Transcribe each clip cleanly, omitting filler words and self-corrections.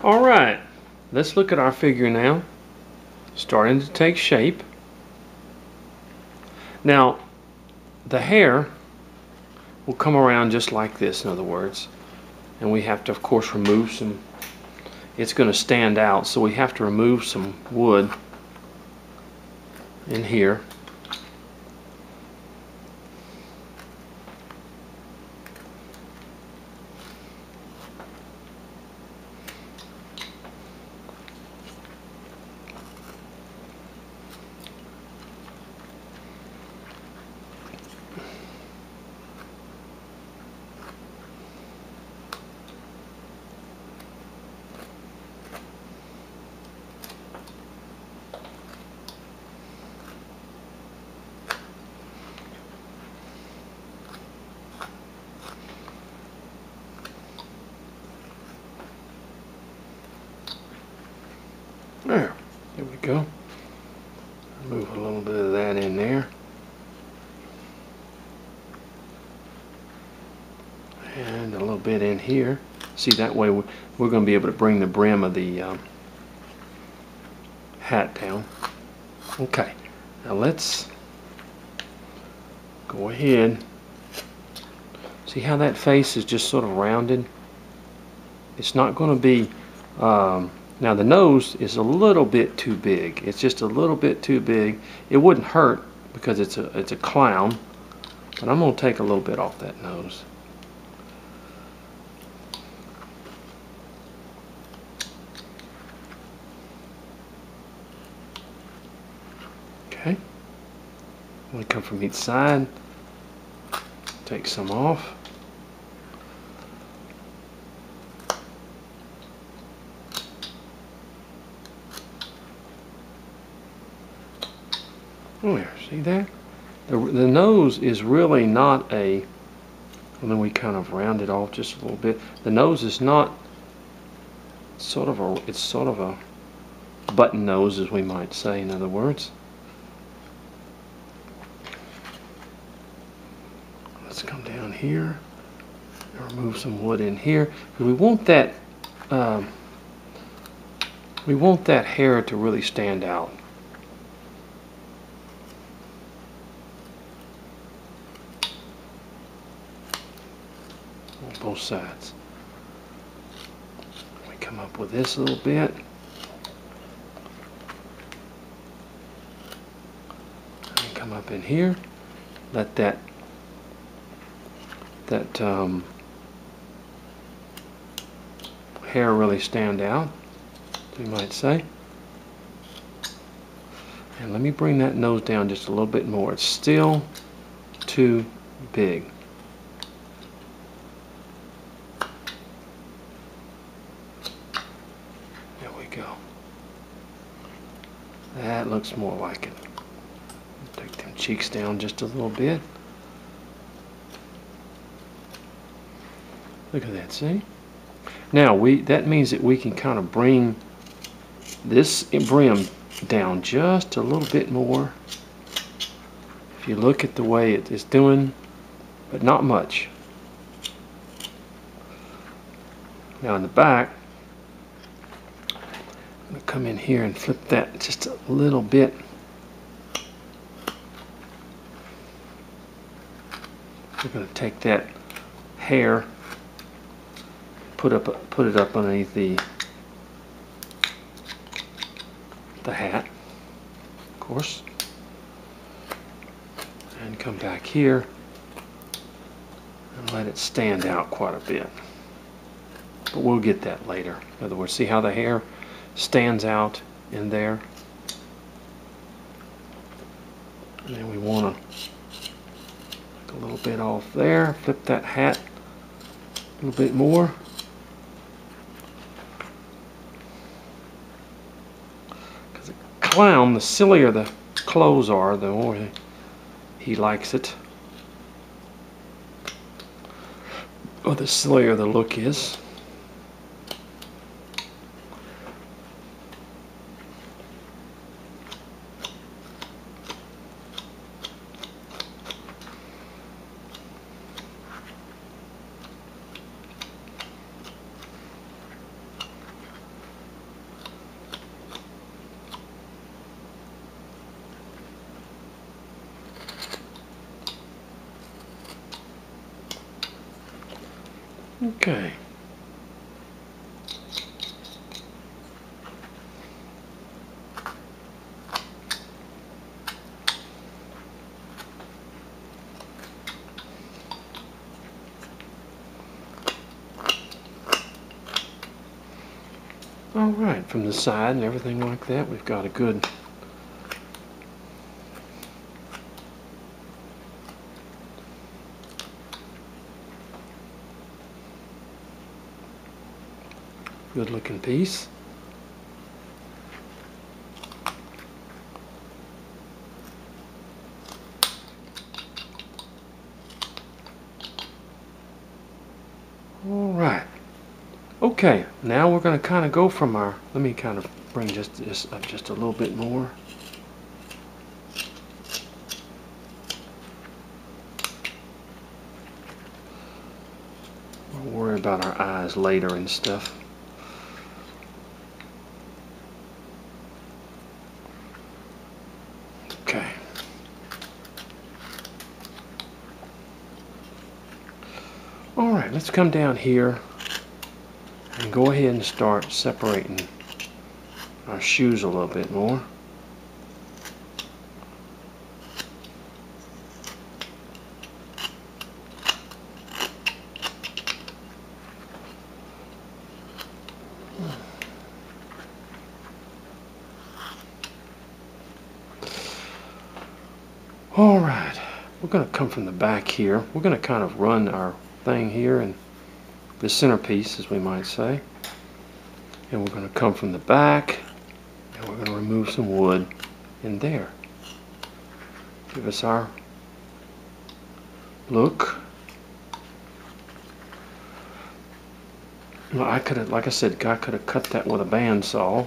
Alright, let's look at our figure now. Starting to take shape. Now, the hair will come around just like this, in other words. And we have to, of course, remove some. It's going to stand out, so we have to remove some wood in here. There we go. Move a little bit of that in there. And a little bit in here. See, that way we're going to be able to bring the brim of the hat down. Okay, now let's go ahead. See how that face is just sort of rounded? It's not going to be now the nose is a little bit too big. It's just a little bit too big. It wouldn't hurt because it's a clown, but I'm going to take a little bit off that nose. Okay. We come from each side. Take some off. Oh, there, see that? The nose is really not a, and then we kind of round it off just a little bit. The nose is not sort of a, it's sort of a button nose, as we might say, in other words. Let's come down here and remove some wood in here. We want that hair to really stand out. On both sides. We come up with this a little bit. And come up in here. Let that hair really stand out, you might say. And let me bring that nose down just a little bit more. It's still too big. There we go. That looks more like it. Take them cheeks down just a little bit. Look at that, see? Now that means that we can kind of bring this brim down just a little bit more. If you look at the way it is doing, but not much. Now in the back, I'm going to come in here and flip that just a little bit. We're going to take that hair, put it up underneath the hat, of course, and come back here and let it stand out quite a bit. But we'll get that later. In other words, see how the hair stands out in there? And then we want to take a little bit off there, flip that hat a little bit more. Because a clown, the sillier the clothes are, the more he likes it. Or the sillier the look is. Okay. All right, from the side and everything like that, we've got a good looking piece. All right. Okay, now we're going to kind of go from our, let me kind of bring just this up just a little bit more. We'll worry about our eyes later and stuff. Okay. All right, let's come down here and go ahead and start separating our shoes a little bit more. All right, we're going to come from the back here. We're going to kind of run our thing here and the centerpiece, as we might say. And we're going to come from the back and we're going to remove some wood in there. Give us our look. Well, I could have, like I said, I could have cut that with a bandsaw.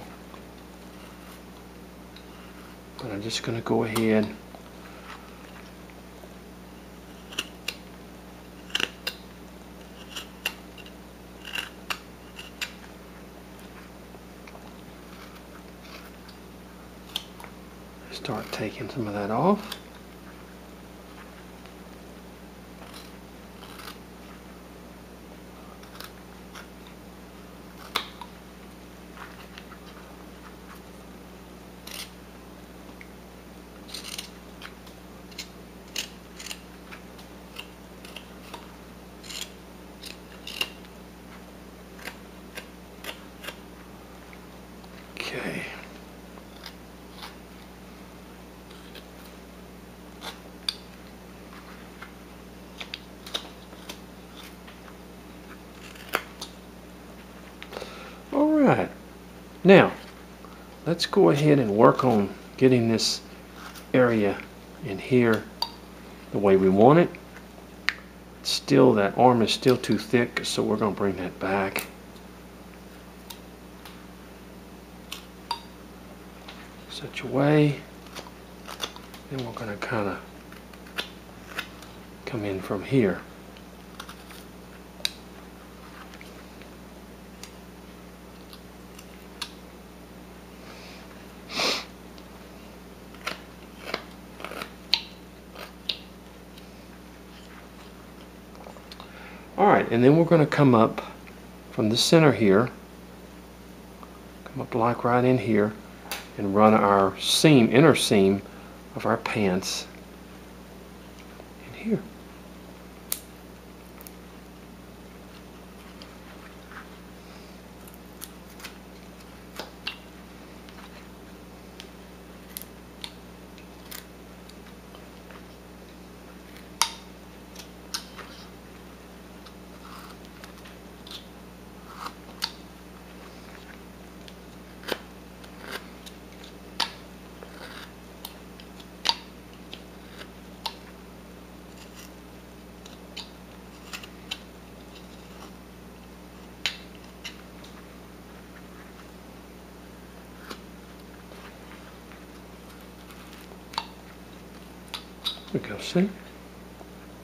But I'm just going to go ahead . Start taking some of that off. Okay. Alright, now let's go ahead and work on getting this area in here the way we want it. Still, that arm is still too thick, so we're going to bring that back. Such a way. Then we're going to kind of come in from here. Alright, and then we're going to come up from the center here, come up like right in here, and run our seam, inner seam of our pants in here. There we go, see?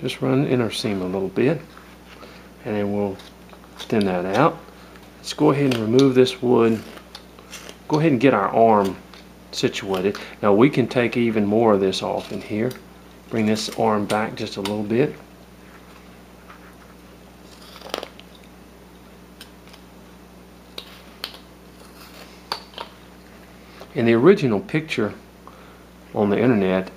Just run the inner seam a little bit, and then we'll thin that out. Let's go ahead and remove this wood. Go ahead and get our arm situated. Now we can take even more of this off in here. Bring this arm back just a little bit. In the original picture on the internet,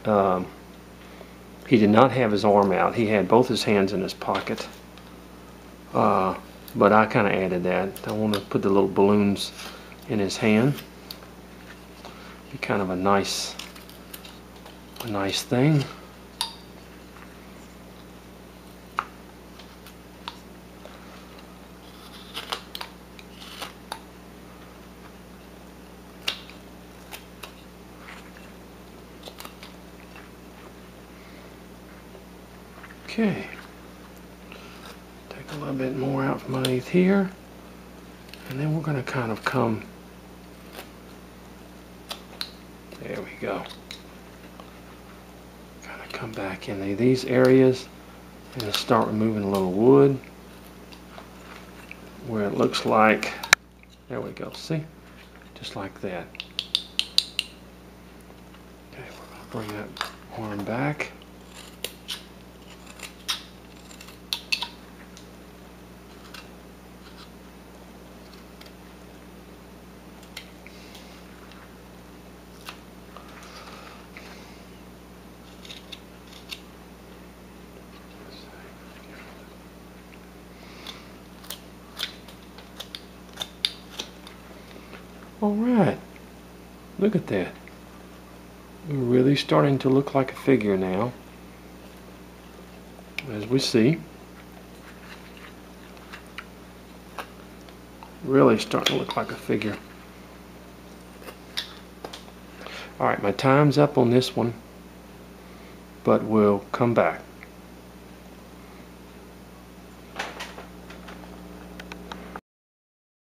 he did not have his arm out. He had both his hands in his pocket. But I kind of added that. I want to put the little balloons in his hand. Be kind of a nice thing. Okay. Take a little bit more out from underneath here, and then we're going to kind of come. There we go. Kind of come back into these areas and just start removing a little wood where it looks like, there we go, see? Just like that. Okay, we're going to bring that arm back. Alright, look at that. We're really starting to look like a figure now, as we see. Really starting to look like a figure. Alright, my time's up on this one, but we'll come back.